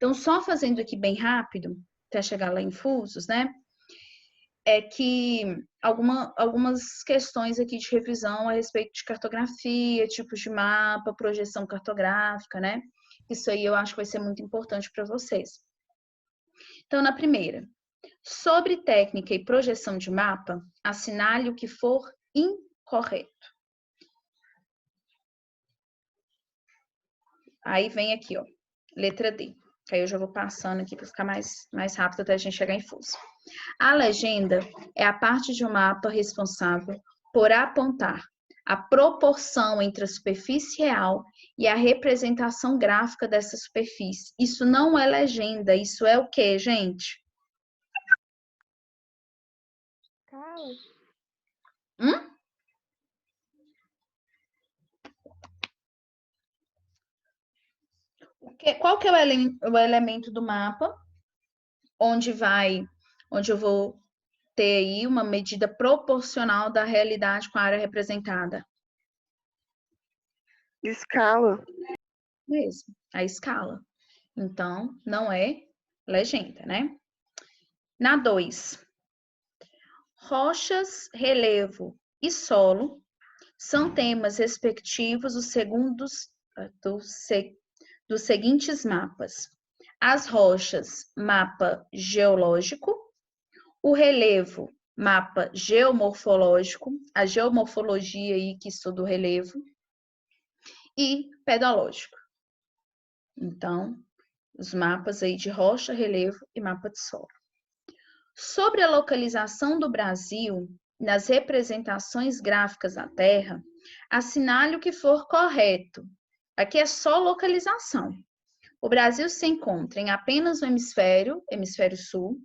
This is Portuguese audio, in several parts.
Então, só fazendo aqui bem rápido, até chegar lá em fusos, né? É que algumas questões aqui de revisão a respeito de cartografia, tipos de mapa, projeção cartográfica, né? Isso aí eu acho que vai ser muito importante para vocês. Então, na primeira, sobre técnica e projeção de mapa, assinale o que for incorreto. Aí vem aqui, ó, letra D. Que aí eu já vou passando aqui para ficar mais rápido até a gente chegar em fuso. A legenda é a parte de um mapa responsável por apontar a proporção entre a superfície real e a representação gráfica dessa superfície. Isso não é legenda, isso é o quê, gente? Qual que é o elemento do mapa onde eu vou ter aí uma medida proporcional da realidade com a área representada? Escala. Mesmo, a escala. Então, não é legenda, né? Na 2, rochas, relevo e solo são temas respectivos dos seguintes mapas. As rochas, mapa geológico. O relevo, mapa geomorfológico. A geomorfologia aí que estuda o relevo. E pedológico. Então, os mapas aí de rocha, relevo e mapa de solo. Sobre a localização do Brasil nas representações gráficas da Terra, assinale o que for correto. Aqui é só localização. O Brasil se encontra em apenas um hemisfério sul.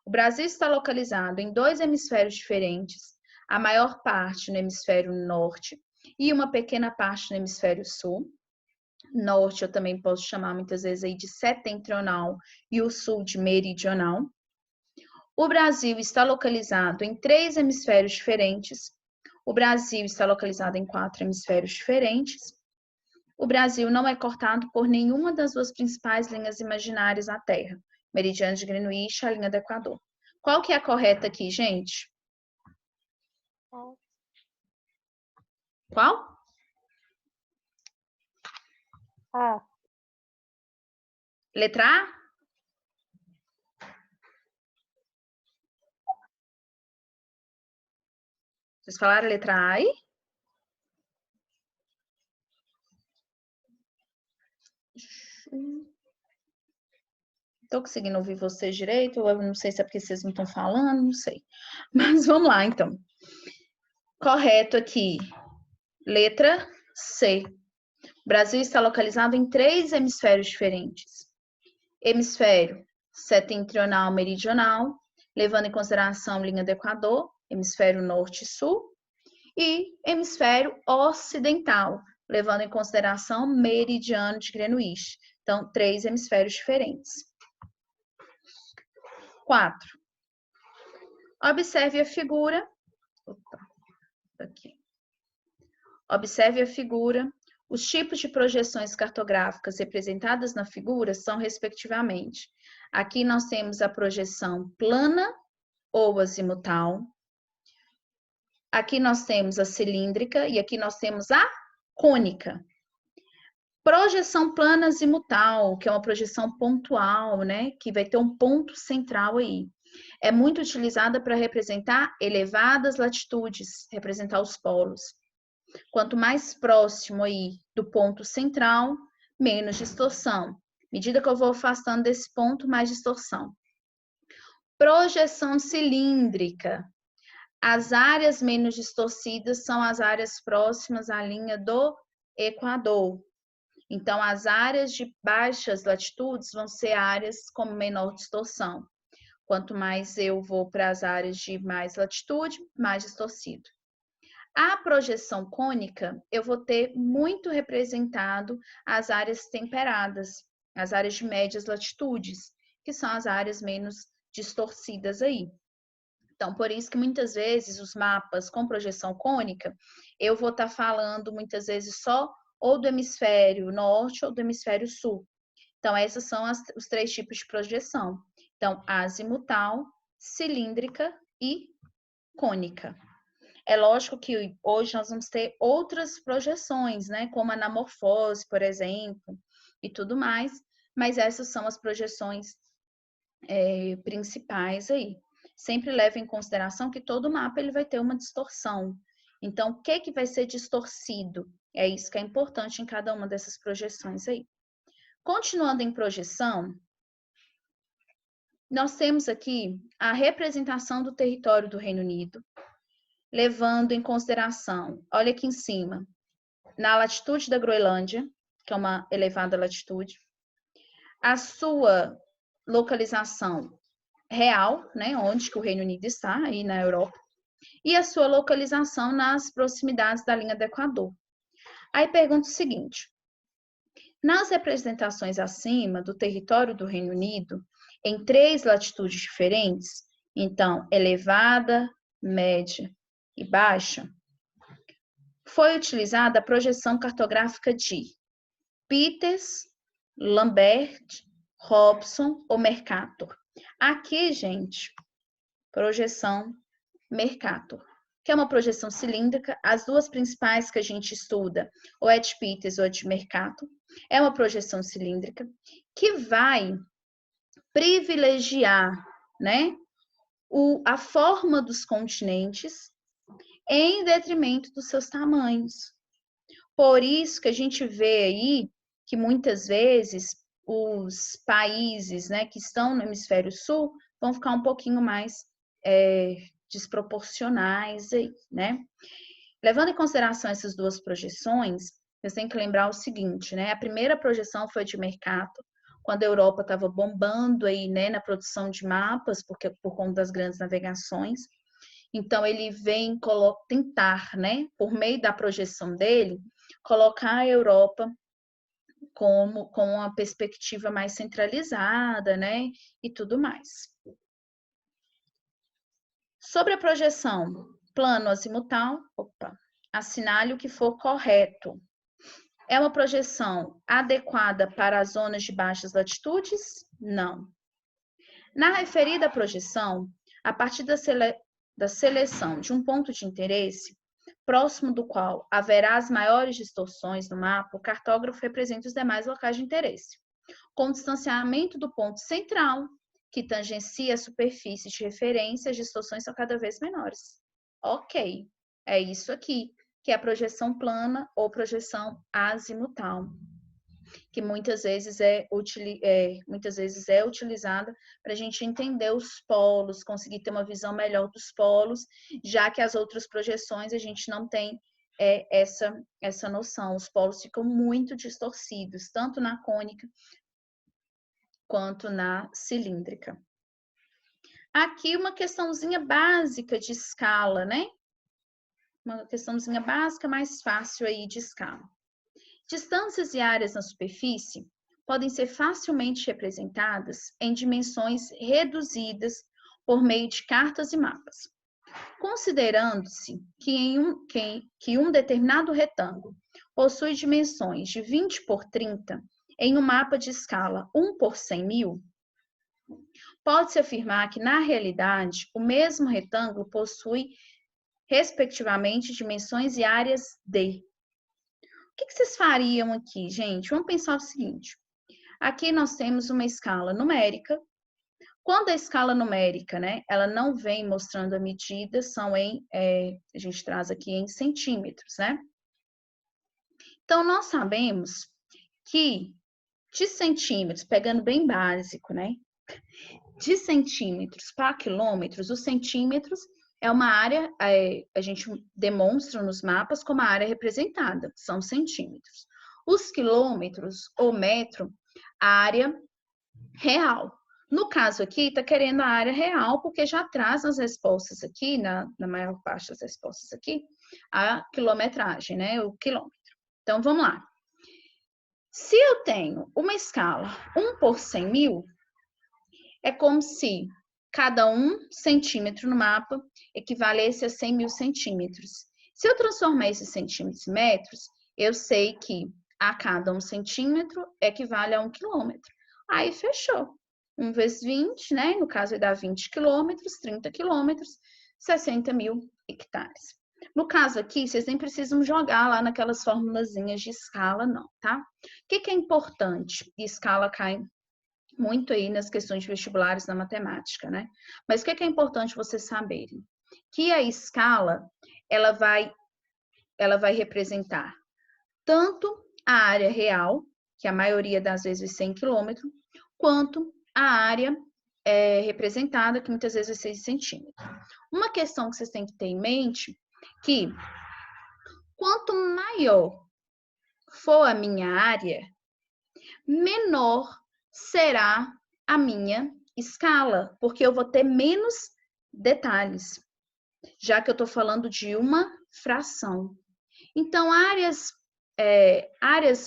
O Brasil está localizado em 2 hemisférios diferentes, a maior parte no hemisfério norte e uma pequena parte no hemisfério sul. Norte eu também posso chamar muitas vezes aí de setentrional e o sul de meridional. O Brasil está localizado em 3 hemisférios diferentes. O Brasil está localizado em 4 hemisférios diferentes. O Brasil não é cortado por nenhuma das 2 principais linhas imaginárias na Terra, meridiano de Greenwich e a linha do Equador. Qual que é a correta aqui, gente? Qual? A. Letra A? Vocês falaram a letra A aí? Estou conseguindo ouvir vocês direito? Eu não sei se é porque vocês não estão falando, não sei. Mas vamos lá, então. Correto aqui. Letra C. O Brasil está localizado em 3 hemisférios diferentes. Hemisfério setentrional meridional, levando em consideração linha do Equador, hemisfério norte e sul, e hemisfério ocidental, levando em consideração meridiano de Greenwich. Então, 3 hemisférios diferentes. 4. Observe a figura. Aqui. Observe a figura. Os tipos de projeções cartográficas representadas na figura são, respectivamente, aqui nós temos a projeção plana ou azimutal. Aqui nós temos a cilíndrica e aqui nós temos a cônica. Projeção plana azimutal, que é uma projeção pontual, né? Que vai ter um ponto central aí. É muito utilizada para representar elevadas latitudes, representar os polos. Quanto mais próximo aí do ponto central, menos distorção. À medida que eu vou afastando desse ponto, mais distorção. Projeção cilíndrica. As áreas menos distorcidas são as áreas próximas à linha do Equador. Então, as áreas de baixas latitudes vão ser áreas com menor distorção. Quanto mais eu vou para as áreas de mais latitude, mais distorcido. A projeção cônica, eu vou ter muito representado as áreas temperadas, as áreas de médias latitudes, que são as áreas menos distorcidas aí. Então, por isso que muitas vezes os mapas com projeção cônica, eu vou estar falando muitas vezes só ou do hemisfério norte ou do hemisfério sul. Então, esses são os 3 tipos de projeção. Então, azimutal, cilíndrica e cônica. É lógico que hoje nós vamos ter outras projeções, né? Como a anamorfose, por exemplo, e tudo mais. Mas essas são as projeções principais aí. Sempre leve em consideração que todo mapa ele vai ter uma distorção. Então, o que vai ser distorcido? É isso que é importante em cada uma dessas projeções aí. Continuando em projeção, nós temos aqui a representação do território do Reino Unido, levando em consideração, olha aqui em cima, na latitude da Groenlândia, que é uma elevada latitude, a sua localização real, né, onde que o Reino Unido está, aí na Europa, e a sua localização nas proximidades da linha do Equador. Aí pergunta o seguinte, nas representações acima do território do Reino Unido, em 3 latitudes diferentes, então, elevada, média e baixa, foi utilizada a projeção cartográfica de Peters, Lambert, Robson ou Mercator. Aqui, gente, projeção Mercator, que é uma projeção cilíndrica. As 2 principais que a gente estuda, ou é de Peters ou é de Mercator, é uma projeção cilíndrica que vai privilegiar, né, a forma dos continentes em detrimento dos seus tamanhos. Por isso que a gente vê aí que muitas vezes os países, né, que estão no hemisfério sul vão ficar um pouquinho mais desproporcionais aí, né? Levando em consideração essas 2 projeções, você tem que lembrar o seguinte, né? A primeira projeção foi de Mercator, quando a Europa estava bombando aí, né, na produção de mapas, por conta das grandes navegações. Então, ele vem tentar, né, por meio da projeção dele, colocar a Europa com uma perspectiva mais centralizada, né, e tudo mais. Sobre a projeção plano azimutal, assinale o que for correto. É uma projeção adequada para as zonas de baixas latitudes? Não. Na referida projeção, a partir da seleção de um ponto de interesse, próximo do qual haverá as maiores distorções no mapa, o cartógrafo representa os demais locais de interesse. Com o distanciamento do ponto central, que tangencia a superfície de referência, as distorções são cada vez menores. Ok, é isso aqui, que é a projeção plana ou projeção azimutal, que muitas vezes é utilizada para a gente entender os polos, conseguir ter uma visão melhor dos polos, já que as outras projeções a gente não tem essa noção. Os polos ficam muito distorcidos, tanto na cônica quanto na cilíndrica. Aqui uma questãozinha básica de escala, né? Uma questãozinha básica mais fácil aí de escala. Distâncias e áreas na superfície podem ser facilmente representadas em dimensões reduzidas por meio de cartas e mapas. Considerando-se que um determinado retângulo possui dimensões de 20 por 30 em um mapa de escala 1 por 100 mil, pode-se afirmar que, na realidade, o mesmo retângulo possui, respectivamente, dimensões e áreas de. O que vocês fariam aqui, gente? Vamos pensar o seguinte. Aqui nós temos uma escala numérica. Quando a escala numérica, né, ela não vem mostrando a medida, são a gente traz aqui em centímetros, né? Então, nós sabemos que de centímetros, pegando bem básico, né? De centímetros para quilômetros, os centímetros é uma área, a gente demonstra nos mapas como a área representada, são centímetros. Os quilômetros ou metro, a área real. No caso aqui, está querendo a área real, porque já traz nas respostas aqui, na maior parte das respostas aqui, a quilometragem, né? O quilômetro. Então, vamos lá. Se eu tenho uma escala 1 por 100 mil, é como se cada 1 centímetro no mapa equivalesse a 100 mil centímetros. Se eu transformar esses centímetros em metros, eu sei que a cada 1 centímetro equivale a 1 quilômetro. Aí fechou. 1 vezes 20, né? No caso, vai dar 20 quilômetros, 30 quilômetros, 60 mil hectares. No caso aqui, vocês nem precisam jogar lá naquelas formulazinhas de escala, não, tá? O que é importante? E escala cai muito aí nas questões de vestibulares na matemática, né? Mas o que é importante vocês saberem? Que a escala, ela vai representar tanto a área real, que a maioria das vezes é 100 km, quanto a área representada, que muitas vezes é 6 centímetros. Uma questão que vocês têm que ter em mente, que quanto maior for a minha área, menor será a minha escala, porque eu vou ter menos detalhes, já que eu estou falando de uma fração. Então, áreas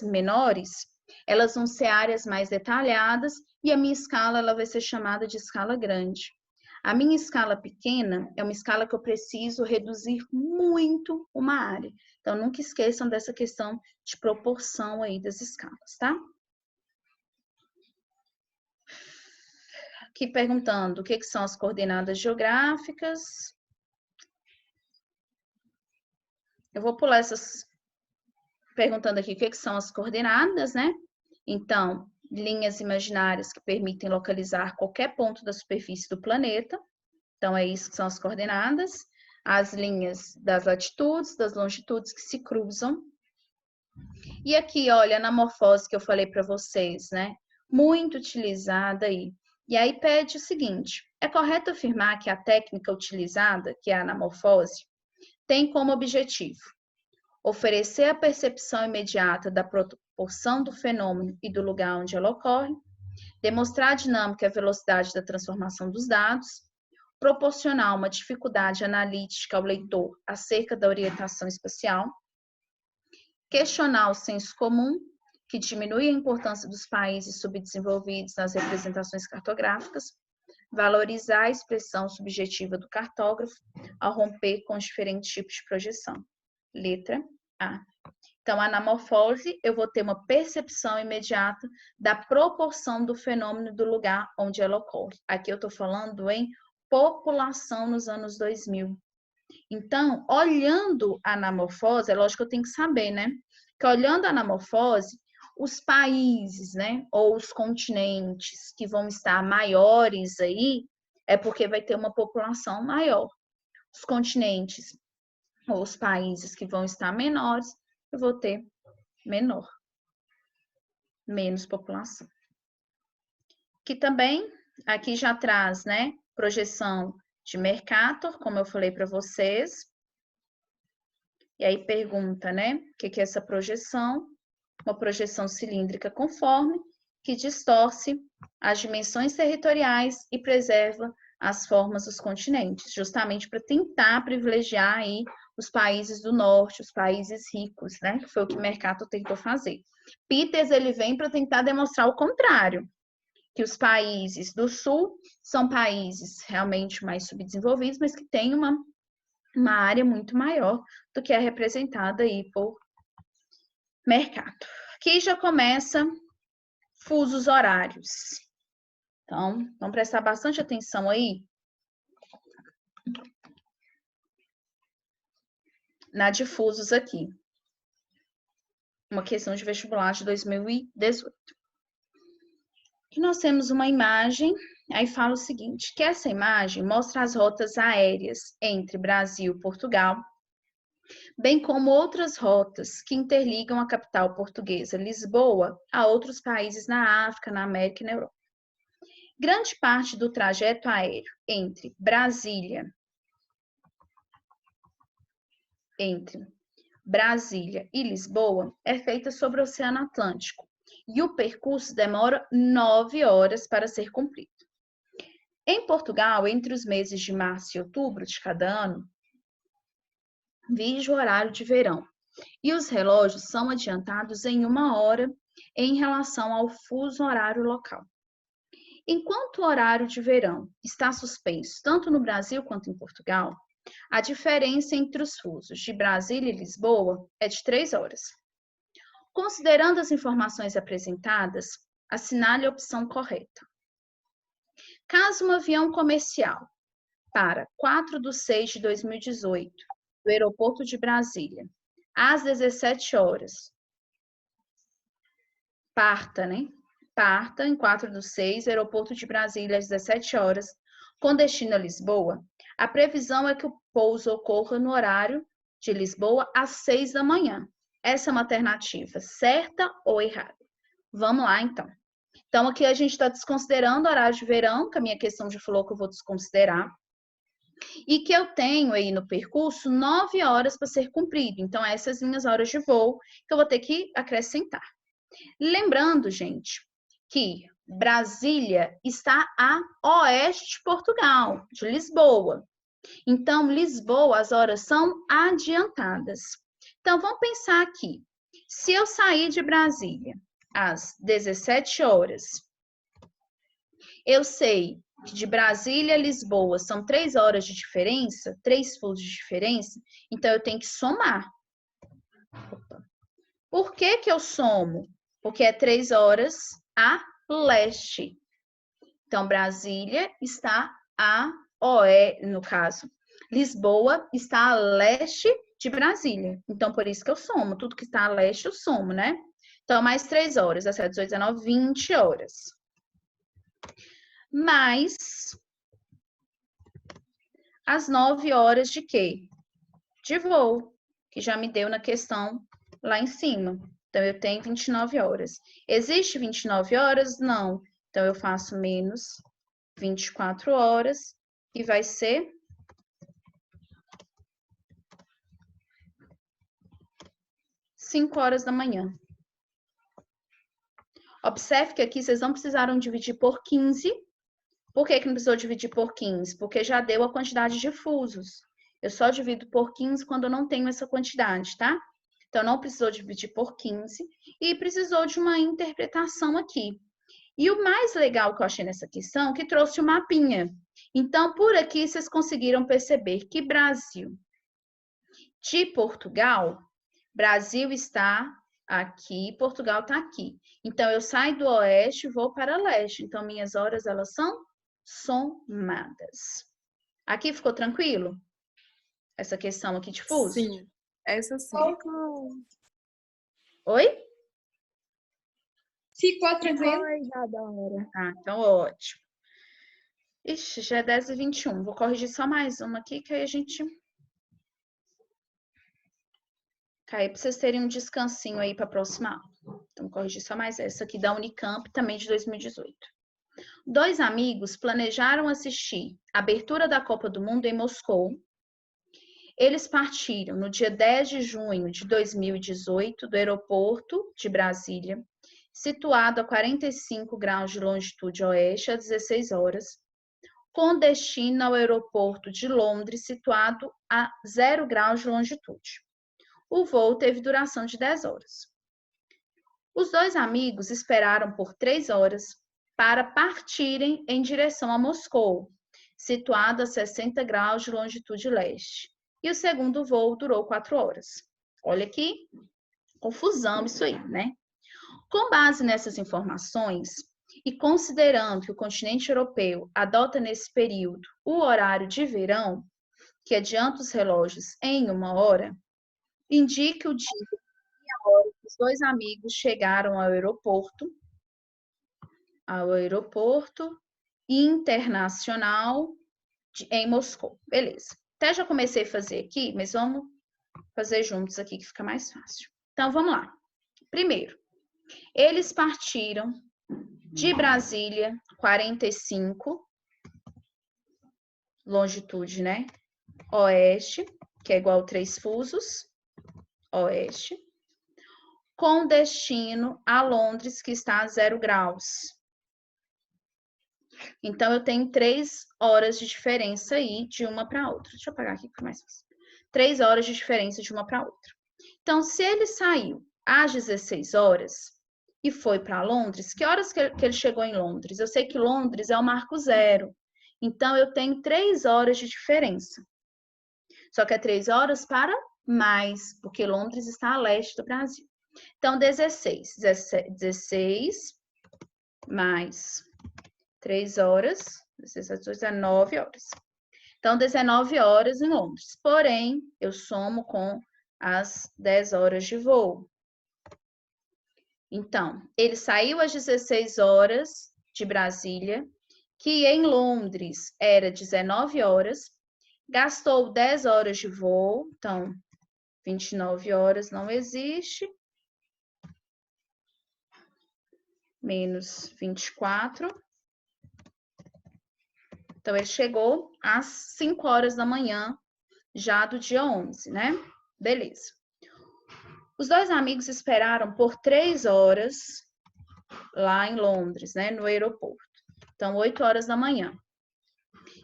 menores, elas vão ser áreas mais detalhadas e a minha escala ela vai ser chamada de escala grande. A minha escala pequena é uma escala que eu preciso reduzir muito uma área. Então, nunca esqueçam dessa questão de proporção aí das escalas, tá? Aqui perguntando o que são as coordenadas geográficas. Eu vou pular essas perguntando aqui o que são as coordenadas, né? Então, linhas imaginárias que permitem localizar qualquer ponto da superfície do planeta. Então, é isso que são as coordenadas. As linhas das latitudes, das longitudes que se cruzam. E aqui, olha, a anamorfose que eu falei para vocês, né? Muito utilizada aí. E aí pede o seguinte, é correto afirmar que a técnica utilizada, que é a anamorfose, tem como objetivo oferecer a percepção imediata da proporção do fenômeno e do lugar onde ela ocorre, demonstrar a dinâmica e a velocidade da transformação dos dados, proporcionar uma dificuldade analítica ao leitor acerca da orientação espacial, questionar o senso comum, que diminui a importância dos países subdesenvolvidos nas representações cartográficas, valorizar a expressão subjetiva do cartógrafo ao romper com os diferentes tipos de projeção. Letra A. Então, a anamorfose, eu vou ter uma percepção imediata da proporção do fenômeno do lugar onde ela ocorre. Aqui eu estou falando em população nos anos 2000. Então, olhando a anamorfose, é lógico que eu tenho que saber, né? Que olhando a anamorfose, os países, né, ou os continentes que vão estar maiores aí, é porque vai ter uma população maior. Os continentes ou os países que vão estar menores, eu vou ter menor, menos população. Que também, aqui já traz, né, projeção de Mercator, como eu falei para vocês. E aí pergunta, né, o que é essa projeção? Uma projeção cilíndrica conforme, que distorce as dimensões territoriais e preserva as formas dos continentes, justamente para tentar privilegiar aí os países do norte, os países ricos, né? Que foi o que o Mercator tentou fazer. Peters, ele vem para tentar demonstrar o contrário, que os países do sul são países realmente mais subdesenvolvidos, mas que têm uma área muito maior do que é representada aí por Mercator. Aqui já começa fusos horários. Então, vamos prestar bastante atenção aí na de fusos aqui. Uma questão de vestibular de 2018. Aqui nós temos uma imagem, aí fala o seguinte, que essa imagem mostra as rotas aéreas entre Brasil e Portugal, bem como outras rotas que interligam a capital portuguesa, Lisboa, a outros países na África, na América e na Europa. Grande parte do trajeto aéreo entre Brasília e Lisboa é feita sobre o Oceano Atlântico e o percurso demora 9 horas para ser cumprido. Em Portugal, entre os meses de março e outubro de cada ano, vige o horário de verão e os relógios são adiantados em 1 hora em relação ao fuso horário local. Enquanto o horário de verão está suspenso tanto no Brasil quanto em Portugal, a diferença entre os fusos de Brasília e Lisboa é de 3 horas. Considerando as informações apresentadas, assinale a opção correta. Caso um avião comercial para 4/6/2018, do aeroporto de Brasília, às 17 horas, parta em 4/6, aeroporto de Brasília, às 17 horas, com destino a Lisboa, a previsão é que o pouso ocorra no horário de Lisboa às 6 da manhã. Essa é uma alternativa certa ou errada? Vamos lá, então. Então, aqui a gente está desconsiderando o horário de verão, que a minha questão de falou que eu vou desconsiderar, e que eu tenho aí no percurso 9 horas para ser cumprido. Então, essas minhas horas de voo que eu vou ter que acrescentar. Lembrando, gente, que Brasília está a oeste de Portugal, de Lisboa. Então, Lisboa, as horas são adiantadas. Então, vamos pensar aqui. Se eu sair de Brasília às 17 horas, eu sei que de Brasília a Lisboa são 3 horas de diferença, 3 fusos de diferença, então eu tenho que somar. Por que que eu somo? Porque é 3 horas a leste. Então, Brasília está a oeste, no caso. Lisboa está a leste de Brasília. Então, por isso que eu somo. Tudo que está a leste, eu somo, né? Então, mais 3 horas. 17, 18, 19, 20 horas. Mais as 9 horas de quê? De voo, que já me deu na questão lá em cima. Então, eu tenho 29 horas. Existe 29 horas? Não. Então, eu faço menos 24 horas e vai ser 5 horas da manhã. Observe que aqui vocês não precisaram dividir por 15. Por que que não precisou dividir por 15? Porque já deu a quantidade de fusos. Eu só divido por 15 quando eu não tenho essa quantidade, tá? Então, não precisou dividir por 15 e precisou de uma interpretação aqui. E o mais legal que eu achei nessa questão é que trouxe o mapinha. Então, por aqui, vocês conseguiram perceber que Brasil de Portugal, Brasil está aqui, Portugal está aqui. Então, eu saio do oeste e vou para leste. Então, minhas horas, elas são somadas. Aqui ficou tranquilo? Essa questão aqui de fuso? Sim, essa sim. Oi? Ficou tranquilo? Ah, então ótimo. Ixi, já é 10h21. Vou corrigir só mais uma aqui, que aí a gente... Cai para vocês terem um descansinho aí para a próxima aula. Então, vou corrigir só mais essa aqui da Unicamp, também de 2018. 2 amigos planejaram assistir a abertura da Copa do Mundo em Moscou. Eles partiram no dia 10 de junho de 2018 do aeroporto de Brasília, situado a 45 graus de longitude oeste, às 16 horas, com destino ao aeroporto de Londres, situado a 0 graus de longitude. O voo teve duração de 10 horas. Os 2 amigos esperaram por 3 horas para partirem em direção a Moscou, situado a 60 graus de longitude leste. E o segundo voo durou 4 horas. Olha que confusão isso aí, né? Com base nessas informações, e considerando que o continente europeu adota nesse período o horário de verão, que adianta os relógios em 1 hora, indique o dia e a hora que os 2 amigos chegaram ao aeroporto internacional em Moscou. Beleza. Até já comecei a fazer aqui, mas vamos fazer juntos aqui que fica mais fácil. Então, vamos lá. Primeiro, eles partiram de Brasília, 45, longitude, né? Oeste, que é igual a 3 fusos, oeste, com destino a Londres, que está a 0 graus. Então, eu tenho 3 horas de diferença aí de uma para outra. Deixa eu apagar aqui que fica mais fácil. 3 horas de diferença de uma para outra. Então, se ele saiu às 16 horas e foi para Londres, que horas que ele chegou em Londres? Eu sei que Londres é o marco 0. Então, eu tenho 3 horas de diferença. Só que é 3 horas para mais, porque Londres está a leste do Brasil. Então, 16 mais 3 horas, 19 horas. Então, 19 horas em Londres. Porém, eu somo com as 10 horas de voo. Então, ele saiu às 16 horas de Brasília, que em Londres era 19 horas, gastou 10 horas de voo, então 29 horas não existe, menos 24. Então, ele chegou às 5 horas da manhã, já do dia 11, né? Beleza. Os dois amigos esperaram por 3 horas lá em Londres, né? No aeroporto. Então, 8 horas da manhã.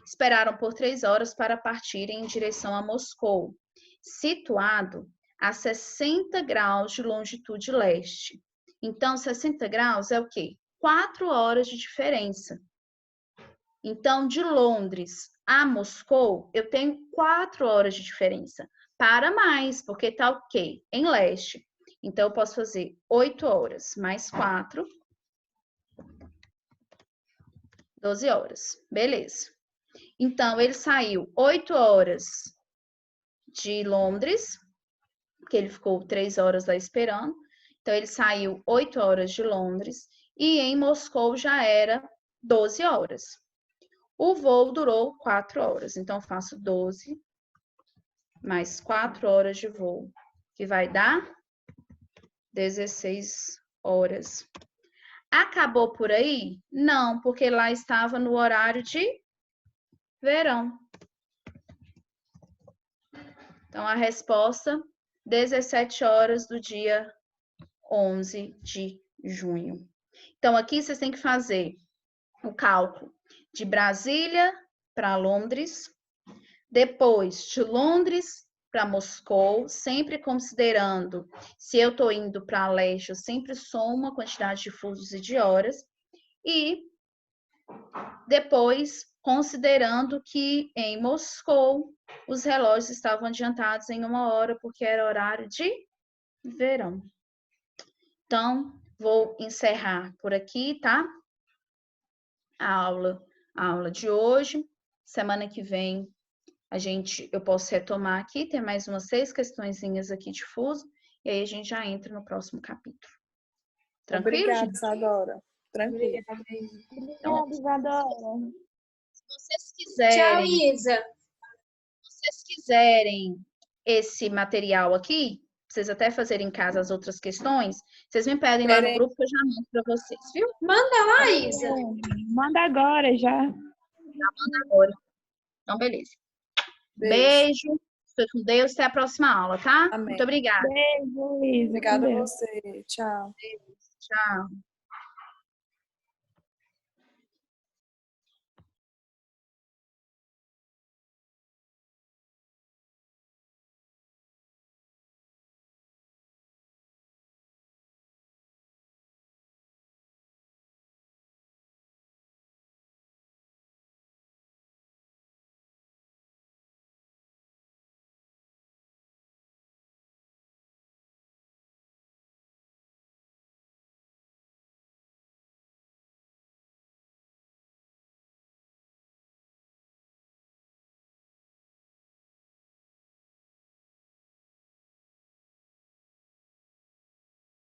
Esperaram por 3 horas para partirem em direção a Moscou, situado a 60 graus de longitude leste. Então, 60 graus é o quê? 4 horas de diferença. Então, de Londres a Moscou, eu tenho 4 horas de diferença. Para mais, porque está o quê? Em leste. Então, eu posso fazer 8 horas mais 4, 12 horas. Beleza. Então, ele saiu 8 horas de Londres, porque ele ficou 3 horas lá esperando. Então, ele saiu 8 horas de Londres e em Moscou já era 12 horas. O voo durou 4 horas, então eu faço 12 mais 4 horas de voo, que vai dar 16 horas. Acabou por aí? Não, porque lá estava no horário de verão. Então, a resposta, 17 horas do dia 11 de junho. Então, aqui vocês têm que fazer o cálculo de Brasília para Londres, depois de Londres para Moscou, sempre considerando, se eu estou indo para leste, eu sempre somo a quantidade de fusos e de horas, e depois considerando que em Moscou os relógios estavam adiantados em 1 hora, porque era horário de verão. Então, vou encerrar por aqui, tá? A aula de hoje. Semana que vem eu posso retomar aqui, tem mais umas 6 questõezinhas aqui de fuso, e aí a gente já entra no próximo capítulo. Tranquilo, Obrigada, gente? Isadora. Tranquilo. Então, Obrigada, Isadora. se vocês quiserem... Tchau, Isa. Se vocês quiserem esse material aqui, vocês até fazerem em casa as outras questões, vocês me pedem lá no grupo que eu já mando para vocês, viu? Manda lá, Isa. Manda agora já. Agora. Então, beleza. Beijo. Fique com Deus. Até a próxima aula, tá? Amém. Muito obrigada. Beijo, Luísa. Obrigada a você. Tchau. Tchau.